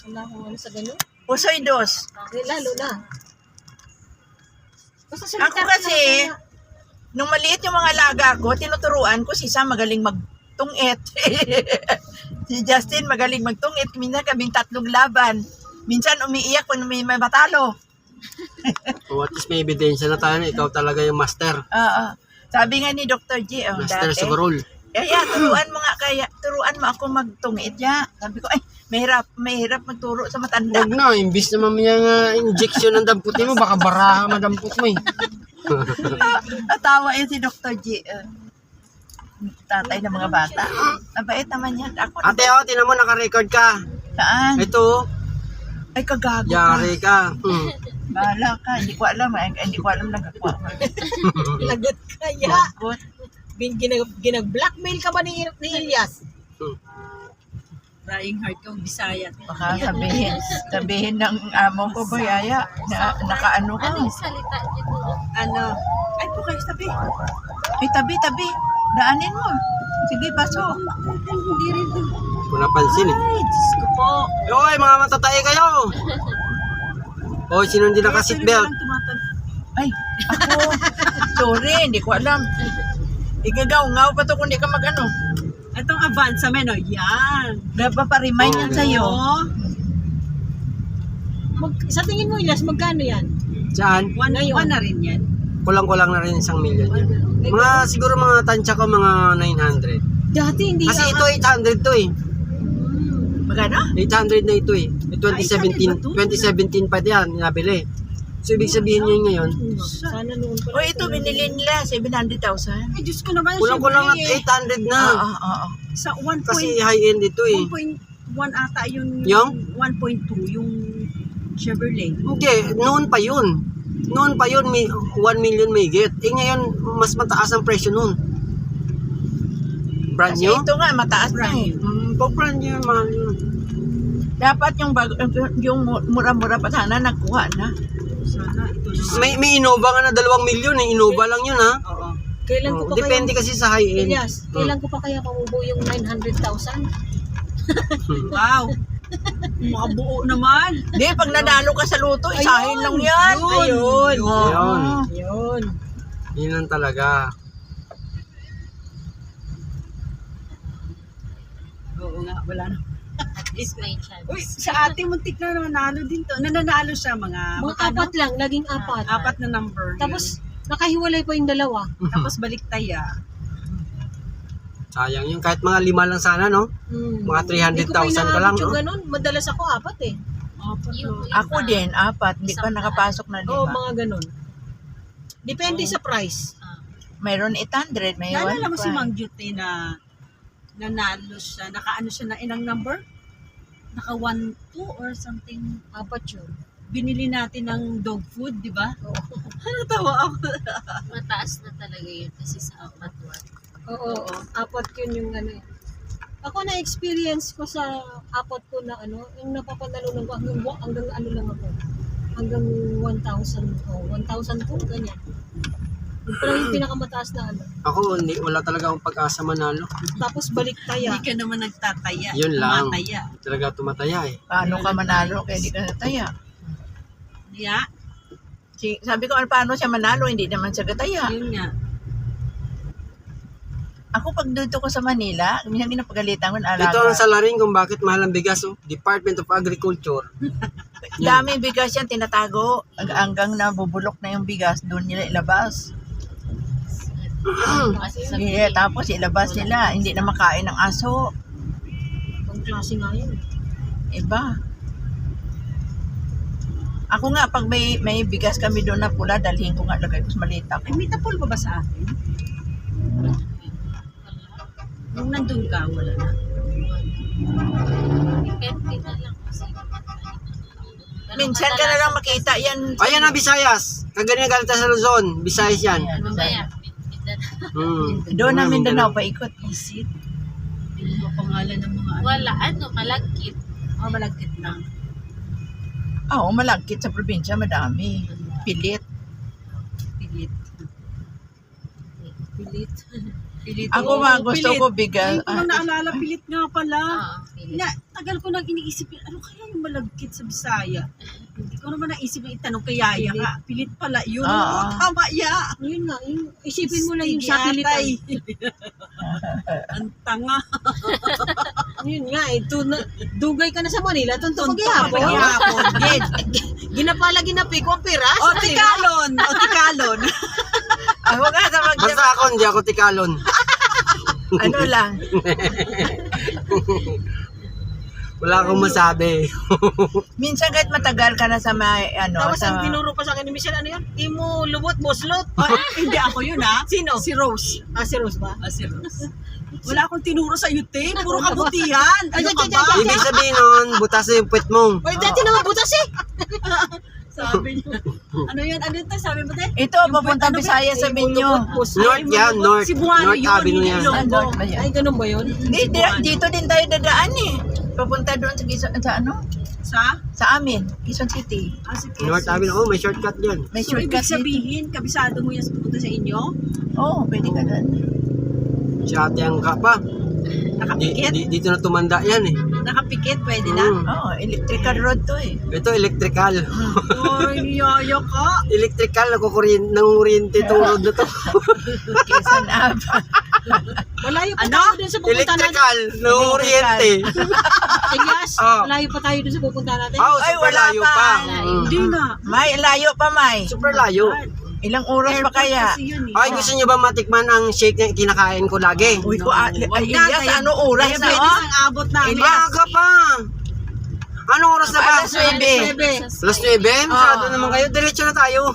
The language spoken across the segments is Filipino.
Wala akong ano sa ganun. Pusoy dos. Lalo na. Basta Ako kasi, nung maliit yung mga alaga ko, tinuturuan ko si Sam magaling magtungit. Si Justin magaling magtungit. Minsan kaming tatlong laban. Minsan umiiyak kung may matalo. O at least may ebidensya na tayo na ikaw talaga yung master. Sabi nga ni Dr. G, Master dati, sa barol. kaya turuan mo ako magtungit ya. Sabi ko, ay, mahirap magturo sa matanda. Huwag na, imbis na mamaya nga injection ng damputin mo, baka baraha madamput mo eh. Natawa yun si Dr. G. Tatay ng mga bata. Mabait naman yan. Ako, Ate, tinan mo, naka-record ka. saan? Ito, Ay, kagago ka. yari ka. Bahala ka. Hindi ko alam. Hindi ko alam nagagawa. lagot kaya. Lagot. Ginag-blackmail ka ba ni Elias? Trying hard kang Bisaya. Baka sabihin ng amo ko ba, Yaya, na nakaano ka. Salita niyo po. Ano? Ay, po kayo sabi. Ay, tabi. Daanin mo. Sige, pasok. Hindi rin. Hindi ko napansin eh. Ay, Diyos ko po. Oy, mga matatay kayo! Oy, sino hindi naka-seatbelt? Ay, ako. Sorry, hindi ko alam. Igagaw-ngaw pa to kung hindi ka mag-ano. Itong Avanza men, oh. Yan. Nagpaparimain yan sa'yo. Oh. Sa tingin mo, Elias, magkano yan? Saan? One na rin yan. Kulang-kulang na rin 1 million yan. Mga, siguro mga tansya ko, mga 900. Dati hindi Kasi ito, 800 to eh. Magano? 800 na ito eh. 2017, 2017 pa yan, nabili. So, ibig sabihin nyo ngayon, Sana noon pa. O ito, binili nila 700,000. Ay, Diyos ko naman. kulang-kulang at 800 na. Sa 1.1 Kasi high-end ito eh. ata yun. Yung? 1.2 yung Chevrolet. Hindi, noon pa yun. Noon pa yun, may 1 million may get. Eh ngayon, mas mataas ang presyo noon. Brand Kasi new? ito nga, mataas na eh. Pag brand new, mahal yun. Dapat yung mura-mura pa sana nagkuha na. Sana ito na. May Innova nga na 2 million eh. Innova lang yun ha. Oo. Kailan ko Oh, pa depende kasi sa high-end. Elias, kailan ko pa kaya mabubuo yung 900,000? Wow. Makabuo naman. Hindi, pag nanalo ka sa luto, isahin lang yan. Ayun. Ayun. Ayun. Yun lang talaga. Oo nga, wala na. At least may chance. Uy, sa ate muntik na nanalo din to. Nananalo siya mga Apat lang, naging apat. apat na number. Tapos, nakahiwalay pa yung dalawa. tapos balik tayo. Sayang yun. Kahit mga 5 lang sana, no? Mga 300,000 ka lang, no? Ganun. Madalas ako apat eh. Apat Yung na. Ako din, 4. Hindi pa nakapasok na Oo, 5. mga ganun. Depende sa price. Mayroon 800, may 1 Naalala mo si Mang Jute na nanalo siya, nakaano siya na ilang number? Naka 1, 2 or something. Apat yun. Binili natin ng dog food, di ba? Natawa ako. mataas na talaga yun kasi sa apat one. Oo, apat yun yung ano eh. Ako na-experience ko sa apat ko na ano, yung napapanalo ng hanggang ano lang ako. Hanggang 1,000. 1,002, ganyan. Yung pala yung pinakamataas na ano. Ako, wala talaga akong pag-asa manalo. Tapos balik tayo. Hindi ka naman nagtataya. Yun lang. Tumataya. Hindi talaga tumataya eh. Paano ka manalo kaya di ka nataya? Yeah, Sabi ko, paano siya manalo? Hindi naman siya gataya. yun nga. Ako pag dito ko sa Manila, minsan pinapagalitan ko ng Ito ang alaga. salarin kung bakit mahal ang bigas. Oh. Department of Agriculture. Dami bigas yan, tinatago. Hanggang nabubulok na yung bigas, doon nila ilabas. Kasi sa Tapos ilabas nila, hindi na makain ng aso. Ang klase nga yun. Iba. Ako nga, pag may bigas kami doon na pula, dalhin ko nga, lagay ko sa malita Ay, may tapol ba sa atin? Nung nandun ka, wala na. depende na lang kasi. Minsan ka na lang makita yan. Ayan na, Visayas. Kaganyan galit sa Luzon. Visayas yan. Mamaya, Doon na Mindanao paikot. Isit. Yung mga pangalan ng mga wala, malagkit. malagkit lang. Oo, malagkit sa probinsya, madami. Pilit. Pilit. Pilit. Pilit. Ako Oo, nga gusto pilit. ko bigas. Ay, ko lang naalala, pilit nga pala. Pilit. tagal ko nang iniisip yun, ano kaya yung malagkit sa Bisaya? Hindi ko naman naisip yung itanong kay Yaya ka. Pilit pala yun. Oo. Tama, ya. Yun nga, isipin mo lang yung sa pilitan. Ang tanga. Yun nga, dugay ka na sa Manila, tunto Tunto paghihapon. paghihapon. Din. Ginapi ko ang piras. O, tikalon. O, tikalon. Ako nga sa Basta ako, hindi ako tikalon. ano lang. Wala akong masabi. Minsan kahit matagal ka na sa may, Tapos sa... ang tinuro pa sa akin ni Michelle, ano yun? Imo lubot, boslot. O, hindi ako yun, ha? Sino? Si Rose. Si Rose ba? Si Rose. Wala akong tinuro sa iyo, te. Puro kabutihan. Ano ka ba? Ibig sabihin nun, butas na yung puwet mo. Oy, dati naman butas eh. Sabi niyo. Ano yun? Ano ito? Sabi mo, te? Ito, papunta Bisaya sa Binyo. North yan, North. Cebuano North yun, Avenue hindi yan. Ilonggo. North ba yan? Ay, ganun ba yun? Dito din tayo dadaan eh. Papunta doon sa Quezon, Sa? sa amin, Quezon City. Sige. North Avenue, oh, may shortcut dyan. May So, ibig shortcut dito. sabihin, kabisado mo yan sa pupunta sa inyo? Oo, pwede ka doon. Si ate ang ka pa. Nakapikit? Dito na tumanda yan eh. Nakapikit, pwede na. Oo, electrical road to eh. Ito, electrical. Oh, niyoyo ka. Electrical, nangukuryente itong road na to. Quezon Ave. Malayo pa Ano? tayo dun sa pupunta natin. Electrical, nangukuryente. Elias, Oh. malayo pa tayo dun sa pupunta natin. Oh, Ay, super wala layo pa. pa. Hindi na. May, layo pa, May. Super layo. Ilang oras pa kaya? Kasi yun, eh. Ay, gusto nyo ba matikman ang shake na kinakain ko lagi? Uy, ko, Wag na, Elias, kaya- ano oras kaya na, pwede oh? sang abot na. Maaga pa. Anong oras na ba? Alas 9. Alas 9? Masyado naman kayo. Diretso na tayo.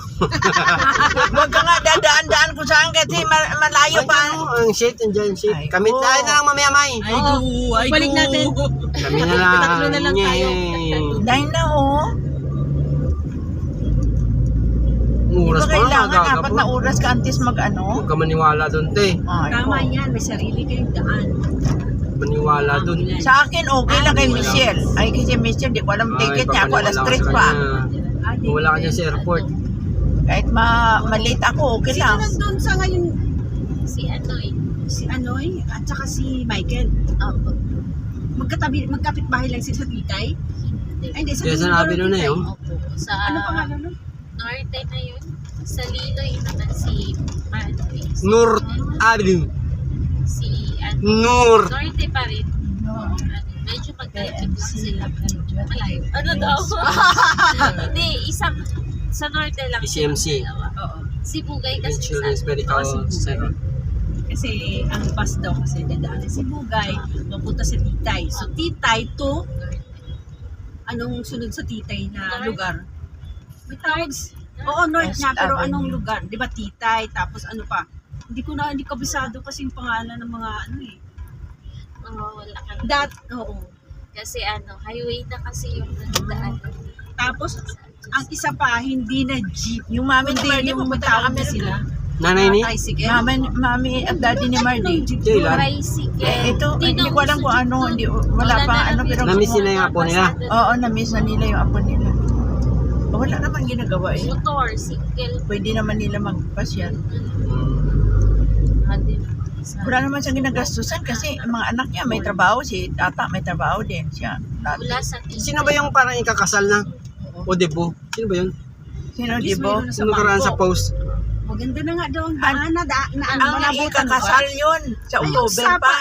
Huwag ka nga dadaan-daan kung saan kasi malayo Ay, pa. ano, ang shake, andyan shake. Ay, Kami ko. tayo na lang mamaya, May. Ay, go, ay, balik go. natin. Kami na lang. Tatlo na lang tayo. Yay. Dahil na, oh. Di Oras ba pa, kailangan magaga apat po. na oras ka antes mag-ano? Huwag ka maniwala doon, te. Ay, Tama ko. yan, may sarili kayong daan. Maniwala doon. Sa akin, okay lang kay Michelle. Ay, kasi Michelle, di ko alam ticket niya. Ako alas 3 pa. Kung wala ka dyan sa airport. Kahit malate ako, okay Sino lang. nandun sa ngayon? Si Anoy. Si Anoy at saka si Michael. Opo. Magkapit bahay lang sila sa Titay. Ay, hindi, sa Kaya sa Mindoro, Avenue na Titay. yun. Opo. Sa Ano pangalan nun? Norte na yun. Sa Liloy naman si Anoy. North Avenue. Si ano. North. Norte pa rin. Medyo magkalapit lang sila. Malayo. Ano daw? Hindi, isang sa Norte lang. PCMC. silang dalawa. Oo. Si Bugay kasi Insurance sa Medical Center. Kasi ang bus daw kasi dadaan si Bugay, mapunta sa Titay. So Titay to, anong sunod sa Titay na North. lugar? May tawag. Oo, North West nga, pero Avenue. anong lugar? Di ba Titay, tapos ano pa? Hindi kabisado kasi yung pangalan ng mga ano eh. wala ka na. Dat, oo. Kasi ano, highway na kasi yung nagdaan. Tapos, ang isa pa, hindi na jeep. Yung mami ni Kundi Mardy, yung pupunta tawag na na sila. Nanay ni? Tricycle. Mami at daddy ni Mardy. Kailan? Tricycle. Ito, hindi ko alam kung ano, wala pa ano, pero Namiss nila yung apo nila. oo, na-miss na nila yung apo nila. Wala naman ginagawa eh. Motor, single. Pwede naman nila magpasyal. Wala naman siyang ginagastusan kasi ang mga anak niya may trabaho, si tata may trabaho din siya. Mula sa Sino ba yung parang ikakasal na? O debo? Sino ba yun? Sino, di ba? Sino karaan sa post? Maganda na nga daw ang daan na ano, Ang malabutan ikakasal yun sa Yung October sapa pa.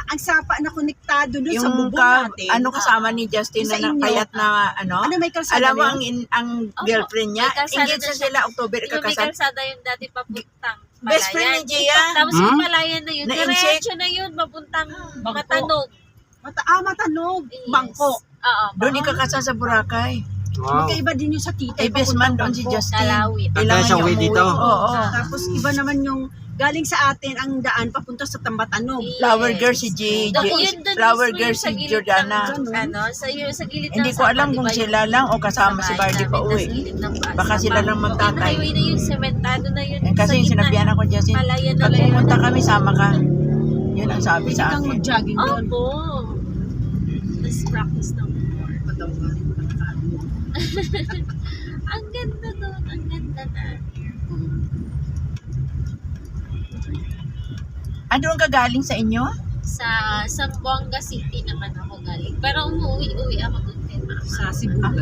ang sapa na konektado dun sa Yung bubong natin. ano kasama ni Justin Sa na inyo. kayat na ano. Ano, may kalsada Alam mo na ang, yun? ang girlfriend niya, may kalsada engaged na na siya. sila October Yung may ikakasal. kalsada yung dati papuntang Best friend ni Gia. Tapos Hmm? yung palayan na yun, Na-incheck. diretso na yun, mapuntang Bangko. Matanog. Matanog. Yes. Bangko. Oo, Doon ikakasal sa Boracay. Wow. Magkaiba din yung sa titay. Eh, best man doon si Bangko. Justin. Kalawit. Kaya siya uwi umuwi. dito. Oo. Tapos iba naman yung galing sa atin ang daan papunta sa Tambatanog. Flower girl si Yun dun Flower mismo girl yung sa si gilid Jordana. ng, ano, sa gilid Hindi ng ko alam sapa, kung di ba, sila yung lang o kasama si bahay Bardy pa namin, uwi. tas gilid ng Baka sapa. sila lang Yung magtatay. highway na yun, sementado na yun. Eh, kasi sa gitna. sinabihan ako Justin, Palayan na pag lang yun. pumunta kami, sama ka. Yun ang sabi Pwede sa kang akin. mag-jogging doon. Opo. Let's practice ng more. Ang ganda doon. Ang ganda na. Ano ang kagaling sa inyo? Sa Zamboanga City naman ako galing. Pero umuwi-uwi ako doon kay mama. Sa Sibugan.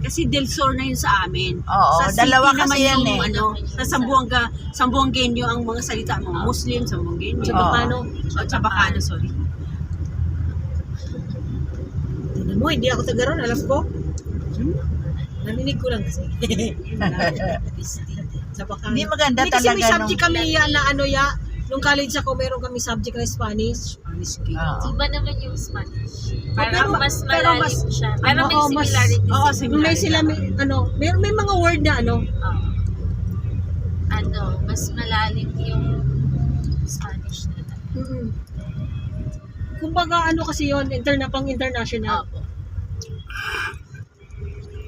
Kasi Del Sur na yun sa amin. Oo, sa city dalawa naman kasi yan yung, eh. Ano, sa Sambuangenyo ang mga salita mo. Muslim, Sambuangenyo. Chabacano. Chabacano, sorry. Tignan mo, hindi ako taga ron, alam ko. Narinig ko lang kasi. Sa Bacano. Hindi maganda Hindi kasi may talaga subject kami na ano nung college ako, meron kami subject na Spanish. Oo. Iba naman yung Spanish. Pero- Parang mas pero malalim mas- siya. Pero may oo, mas- similarities. Oo, May sila, may mga word na Mas malalim yung Spanish nila. Kumbaga kasi yun, pang international. Opo.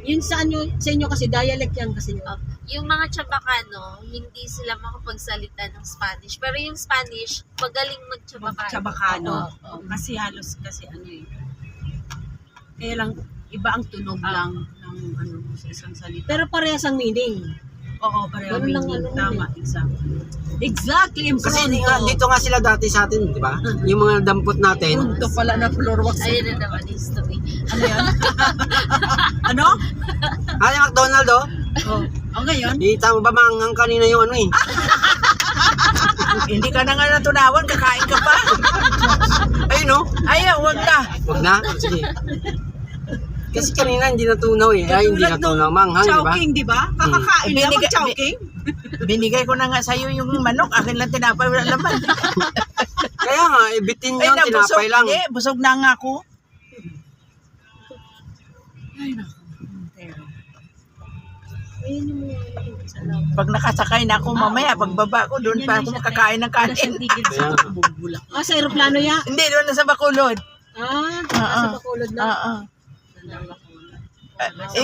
Yun sa inyo kasi, dialect yan kasi yun. Yung mga Chabacano, hindi sila makapagsalita ng Spanish. Pero yung Spanish, magaling mag-Chabacano. Chabacano. Oo. Kasi halos ano eh. Kaya lang, iba ang tunog lang ng sa isang salita. Pero parehas ang meaning. Oo, pareho Ganun lang, meaning. ano, Tama, exactly. Kasi dito nga sila dati sa atin, di ba? Yung mga dampot natin. Punto pala na floor wax. Ayun na naman yung story. Ano yan? Ano? Ay, McDonald, oh. Oh, ngayon? Kita mo ba mangang kanina yung ano eh? Hindi ka na nga natunawan, kakain ka pa. Ayun, oh. Ayaw, wag na. Wag na? Sige. Kasi kanina hindi natunaw eh. Ay, hindi natunaw. Manghang, di ba? Chowking, di ba? Kakakain lang Binigay- mag-chowking. Binigay ko na nga sa'yo yung manok, akin lang tinapay, wala laman. Kaya nga, ibitin Ay, yun, tinapay lang. Hindi, busog na nga ako. Ayun yung mga Pag nakasakay na ako mamaya, pagbaba ko, doon pa ako makakain ng kanin. Kaya nga. Bubulak. sa aeroplano ya. Hindi, doon na sa Bacolod. Nasa Bacolod na. Oo.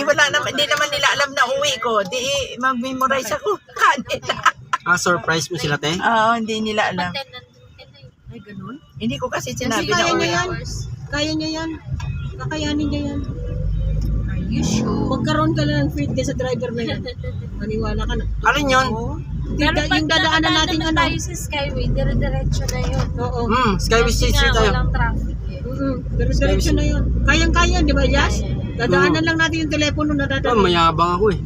Wala naman, hindi naman nila alam na uwi ko. Di, mag-memorize ako. Kanin. Surprise mo sila, te? Oo, hindi nila alam. Then, nandun ka na eh. Ay, ganun? Hindi ko kasi Kasi sinabi na kaya uwi. niya yan. Kaya niya yan. Kakayanin niya yan. Are you sure? Magkaroon ka lang ng feed sa driver na yan. Maniwala ka na. Alin yun? Oo. Pero pag Yung dadaanan natin naman tayo sa Skyway, dire-diretso na yun. Oo. Skyway Kasi Street nga, tayo. walang traffic eh. Pero diretso na yun. Kayang-kaya, di ba, Yas? Dadaanan lang natin yung telepono na dadaanan. Mayabang ako eh.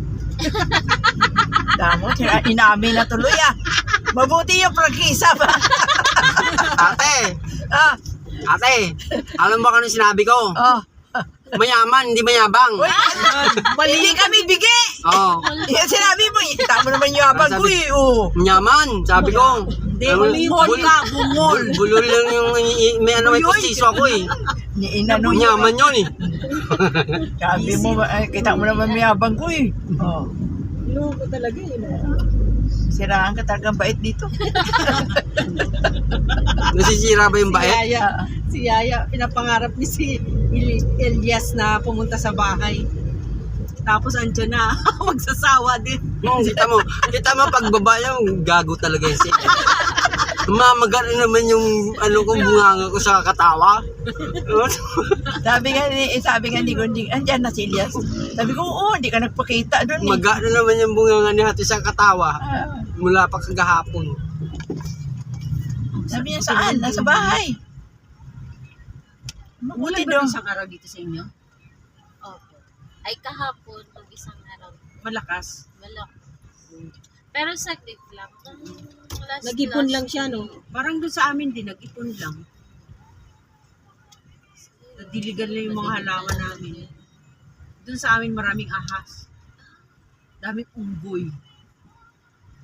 Damo, inamin na tuloy ah. Mabuti yung prangkisa ba? Ate! Ah, Ate! Alam mo kung sinabi ko? oh. Mayaman, hindi mayabang. Uy, hindi kami bigi. Oo. Yan sinabi mo, tama naman yung abang ko eh. Oh. Mayaman, sabi ko. Hindi, Alam mo, bumol ka, bumol. Bulol lang yung may kustiso ako eh. Inano niya. Mayaman yun eh. Sabi mo, kita mo naman may abang ko eh. Oh. Loko talaga yun. Siraan ka talagang bait dito. Nasisira ba yung Si bait? Yaya, si Yaya, pinapangarap ni si Elias na pumunta sa bahay. Tapos andyan na, magsasawa din. Kita mo pagbaba yung gago talaga yun. Mamaga na naman yung bunganga ko sa katawa. Sabi nga ni Gonding, andyan na si Elias. Sabi ko, oo, hindi ka nagpakita doon eh. Maga na naman yung bunganga ni Hati sa katawa. Mula pa kagahapon. Sabi niya, saan? Nasa bahay. Ulan Mabuti ba doon. isang araw dito sa inyo? Opo. Ay kahapon, mag-isang araw. Malakas. Wala. Pero saglit lang. Nag-ipon lang siya, no? Parang doon sa amin din, nag-ipon lang. Nadiligan lang yung mga halaman namin. Doon sa amin maraming ahas. Daming unggoy.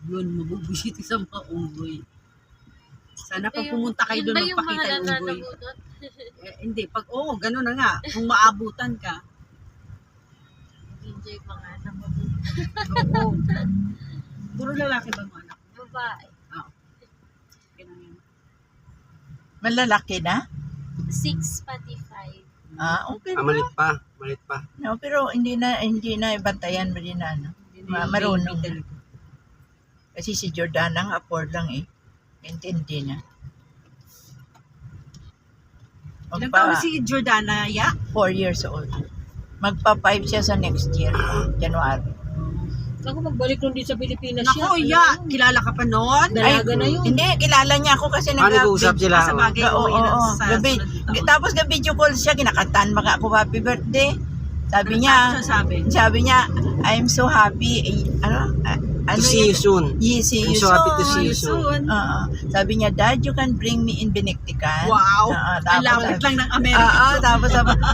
Yun, mabubusit sa mga unggoy. Sana pag pumunta kayo doon, magpakita yung unggoy. Hindi, gano'n na nga. Kung maabutan ka. Enjoy pa nga na Oo. Puro lalaki ba mga anak? babae. Okay lang yun. Malalaki na? 6 pati 5. Okay. Malit pa. Malit pa. No, pero hindi na bantayan mo din na, ano. Marunong. Kasi si Jordan ang afford lang eh. Intindi na. Ilang taon si Jordana, Ya? 4 years old. Magpa 5 siya sa next year, January. Ako pagbalik nun din sa Pilipinas Nako, siya. ya, kilala ka pa noon? Dalaga na yun. Hindi, kilala niya ako kasi Nag-uusap sila. Sa bagay, Oo, yun ang oo. sa Gabi. sunod na taon. Tapos video call siya, kinakantahan mga ako happy birthday. Sabi niya, Sabi niya, I'm so happy. To see you soon. Yes, see I'm you so happy to soon. see you soon. Oo. Sabi niya, Dad, you can bring me in Binektikan. Wow! Oo, Ang lapit lang ng Amerika. tapos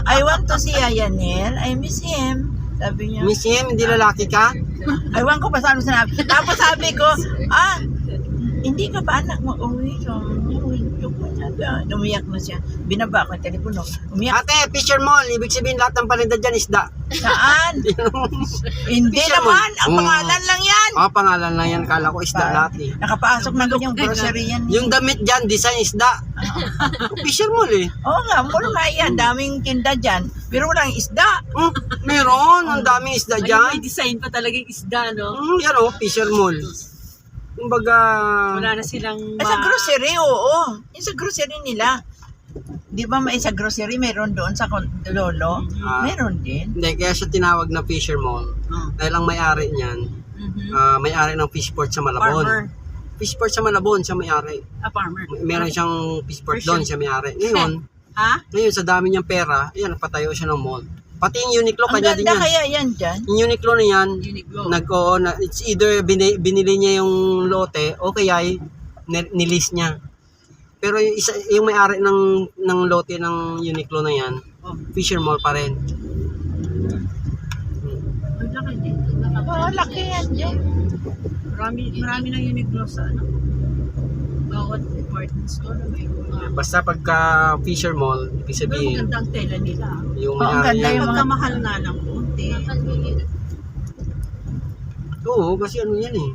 I want to see Ayanel. I miss him. Sabi niya, Miss him, hindi lalaki ka? aywan ko pa saan sinabi. Tapos sabi ko, hindi ka ba anak mo uwi? Umiyak na siya. Binaba ko yung telepono. Umiyak. Ate, Fisher Mall, ibig sabihin lahat ng paninda dyan isda. Saan? Hindi Fisher naman. Mall. Ang pangalan lang yan. Pangalan lang yan, kala ko isda lahat eh. Nakapasok na doon yung grocery yan. Yung damit dyan, design isda. Fisher Mall eh. Oo nga, mura nga yan. Daming tinda dyan. Pero walang isda. Meron, ang daming isda Ay, dyan. may design pa talaga yung isda, no? Yan o, Fisher Mall. Kumbaga, Wala na silang Sa grocery, oo. Yung sa grocery nila. Di ba may sa grocery, meron doon sa lolo? Meron din. hindi, kaya siya tinawag na Fisher Mall. Oh. Dahil ang may-ari niyan, may-ari ng fishport sa Malabon. Farmer. Fishport sa Malabon, siya may-ari. Farmer. Meron siyang fishport doon, siya may-ari. Ngayon, Ha? sa dami niyang pera, ayan, patayo siya ng mall. Pati yung Uniqlo, Ang kanya din ganda yan. kaya yan dyan. Yung Uniqlo na yan, Uniqlo. it's either binili niya yung lote o kaya nilist niya. Pero yung may-ari ng lote ng Uniqlo na yan, Fisher Mall pa rin. Ang laki din. Oo, laki yan dyan. Marami ng Uniqlo sa ano. Bawat department store na may Basta pagka Fisher Mall, ibig Pero sabihin, maganda ang tela nila. yung Oo, ang may-ari ganda niya. yung mga- Pagkamahal nga lang konti. Oo, kasi ano yan eh.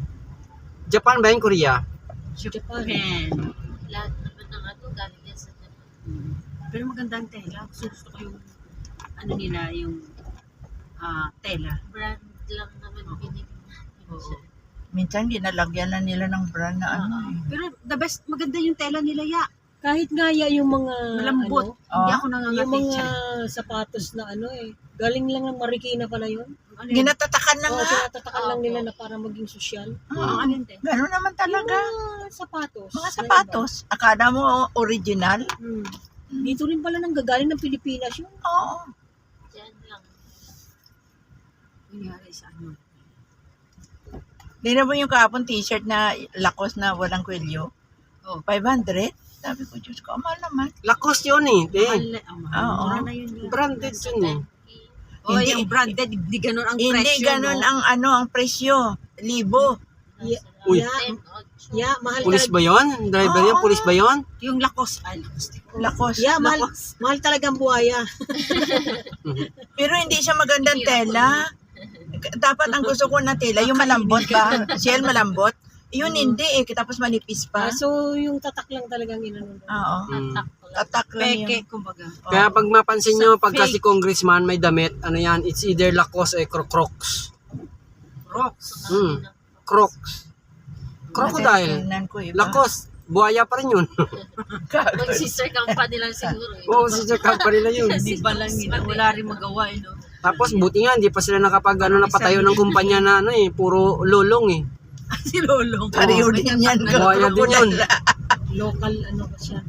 Japan ba yung Korea? Japan. Lahat naman ng ano, galing yan sa Japan. Pero maganda ang tela. Gusto ko yung ano nila, yung tela. Brand lang naman pinili Oo. natin. Minsan ginalagyan na nila ng brand na ano eh. Pero the best, maganda yung tela nila, ya. Kahit nga yung mga Malambot. ano, Hindi ako yung nangangatid mga siya. sapatos na ano galing lang ng Marikina pala yun. Ano yun? Ginatatakan na Oo, nga. tinatatakan lang nila na para maging sosyal. Ang alin din. Gano'n naman talaga. Mga sapatos. Mga sapatos. Akala mo original? Hmm. Dito rin pala nang gagaling ng Pilipinas yun. Oo. Diyan lang. Nangyari sa ano. Tingnan mo yung kahapon t-shirt na lakos na walang kwelyo. Oh. 500. Sabi ko, Diyos ko, mahal naman. Lacoste yun eh. Mahal na. Mahal. Oo. Mura na yun. Branded yun eh. Oh, Hindi- yung branded, hindi ganun ang Hindi presyo. ganun ang presyo. Libo. Uy. Mahal Pulis talaga. ba yun? Driver yan? Pulis ba yun? Yung Lacoste. Ay, Lacoste. Lakos. Mahal talaga ang buhaya. Pero hindi siya magandang tela. Dapat ang gusto ko na tela, yung malambot ba? Shell malambot. Yun hindi eh, tapos manipis pa. So, yung tatak lang talagang inano. Oo. Mm. Tatak lang Peke, yun. kumbaga. Kaya pag mapansin nyo, pagka Fake. si congressman may damit, ano yan, it's either Lacoste or Crocs. Rocks. Crocs. Crocodile. Tingnan ko iba. Lacoste. Buhaya pa rin yun. Mag-sister company lang siguro. Oo, sister company na yun. Hindi ba lang yun? Wala rin magawa, eh, no? Tapos buti nga, hindi pa sila napatayo ng kumpanya na ano eh, puro lulong eh. Si Lolong. Pariyo din yan. Buhaya din yun. Local, ano ba siya?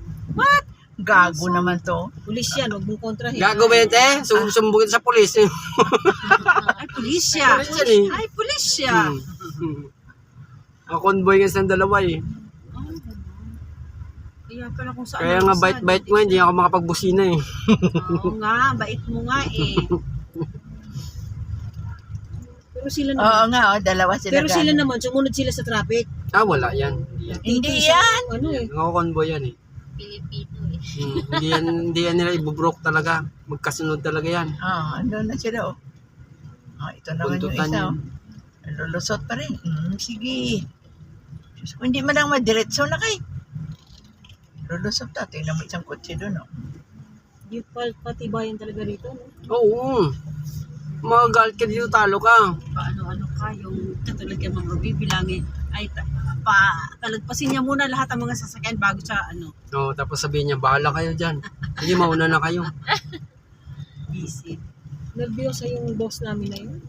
Gago naman to. Pulis yan, huwag mong kontrahin. Gago ba yun, te? Sumbugin sa polis. Ay, pulis siya. Pulis yan eh. Ay, pulis siya. Ang convoy nga sa dalawa eh. Kaya pala kung saan. Kaya nga bait-bait ko, hindi ako makapagbusina eh. Oo nga, bait mo nga eh. Pero sila naman. Oo nga, dalawa sila. Pero sila ganun. naman, sumunod sila sa traffic. Wala yan. Hindi yan. Hindi Dito yan. Ano eh. Mga convoy yan eh. Pilipino eh. Hindi yan nila ibubroke talaga. Magkasunod talaga yan. Andun na sila oh. Ito naman yung Buntutan isa yun. oh. Lulusot pa rin. Sige. Diyos ko, hindi man lang madiretso na kay. Lulusot na. Tingnan mo isang kotse doon oh. Yung patibayan talaga rito. No? Oo. Mga galit ka dito, talo ka. Paano-ano ka, yung katulad kay Ma'am Ruby, bilangin, ay, palagpasin niya muna lahat ng mga sasakyan bago siya, Oo, tapos sabihin niya, bahala kayo dyan. Hindi, mauna na kayo. busy. Nervyosa yung boss namin na yun.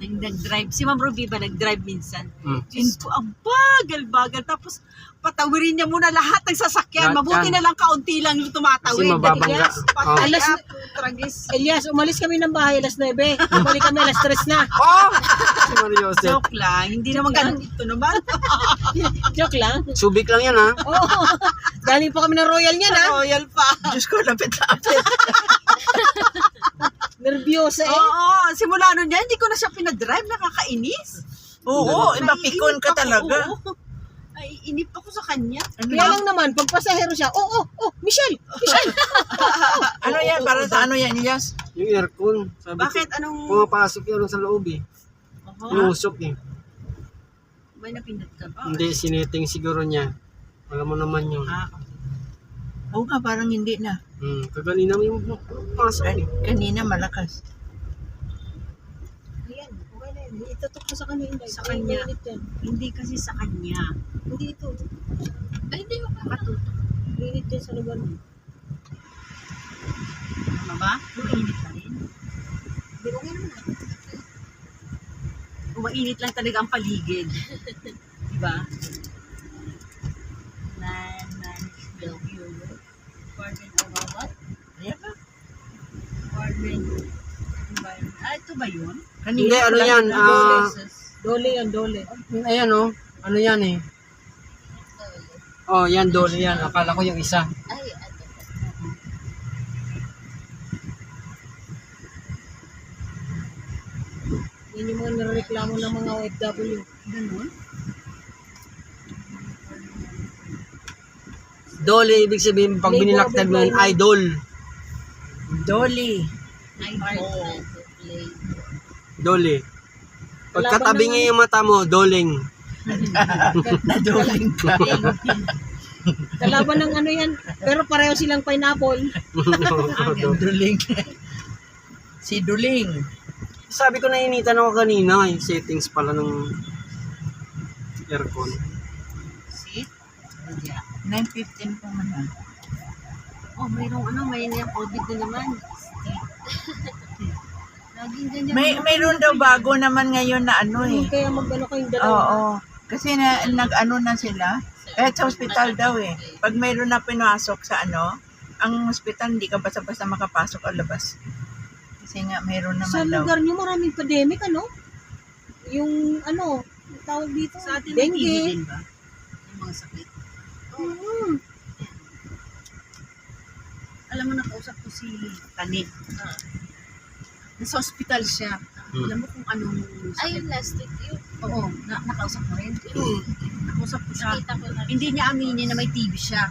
nag-drive. Si Ma'am Ruby ba nag-drive minsan? Diyos Mm. ko, ang bagal-bagal. Tapos, patawirin niya muna lahat ng sasakyan. Lahat Mabuti yan. na lang kaunti lang yung tumatawid. Kasi mababangga. Yes, patay Oh. Alas- at tragis. Elias, umalis kami ng bahay alas 9. Bumalik kami alas 3 na. Oh! Si Maria Joseph. Joke lang. Hindi naman ganun dito naman. Joke lang. Subic lang yan, ha? Oo. Galing pa kami ng Royal niyan, ha? Royal pa. Diyos ko, lapit-lapit. Nervyosa eh. Oo, simula nun yan, hindi ko na siya pinadrive. Nakakainis. Oo, mapikon ka Naiinip ako, talaga. oo. Ay, inip ako sa kanya. Kaya lang naman, pag pasahero siya, Michelle! Ano yan? Para sa ano yan, Elias? Yung aircon. Sabi Bakit? ko, Anong... pumapasok yun sa loob, eh. Yung usok, eh. May napindot ka ba? Hindi, sineting siguro niya. Alam mo naman yung... Oo nga, parang hindi na. Kaganina mo yung pasok, eh. Kanina malakas. Ayan, okay na yun. Itutok ko sa kanya, Inday. Sa kanya. Mainit yan. Hindi kasi sa kanya. Hindi ito. Ay, hindi ko makatutok. Mainit yan sa lugar mo. Ano ba? Mainit na rin. Hindi, okay naman. Umainit lang talaga ang paligid. Diba? Ayan ba? Ito ba yun? Hindi, Kanina ano lang. yan? Dole yan, dole. Ayan, oh. Ano yan, eh? Oh, yan, dole yan. Akala ko yung isa. Ay, ano. Yan yung mga nareklamo ng mga OFW. Ganun? Dole, ibig sabihin, pag Labor binilaktan mo of yun, idol. Dolly. Dole. Pagkatabi Laban niya yung mata mo, doling. Naduling ka. Kalaban ng ano yan. Pero pareho silang pineapple. Duling. Si Duling. Sabi ko, nainitan ako kanina, yung settings pala ng aircon. See? 9:15 pa man. Oh, mayroong ano, may COVID na naman. Laging ganyan. Mayroon daw bago naman ngayon na ano eh. Kaya mag-ano kayong dalawa. Oo. Kasi nag-ano na sila. Kahit sa hospital daw eh. Pag mayroon na pinasok sa ano, ang hospital hindi ka basta-basta makapasok o labas. Kasi nga mayroon Sa naman daw. lugar niyo maraming pandemic, ano? Yung ano, tawag dito, Sa atin may TB dengue. din ba? Yung mga sakit. Alam mo, nakausap ko si Tanig. Nasa hospital siya. Alam mo kung anong Ay, sakit? yung last week yun. Oo, nakausap mo rin. Nakausap ko siya. Nakita ko na. Hindi niya aminin na may TB siya.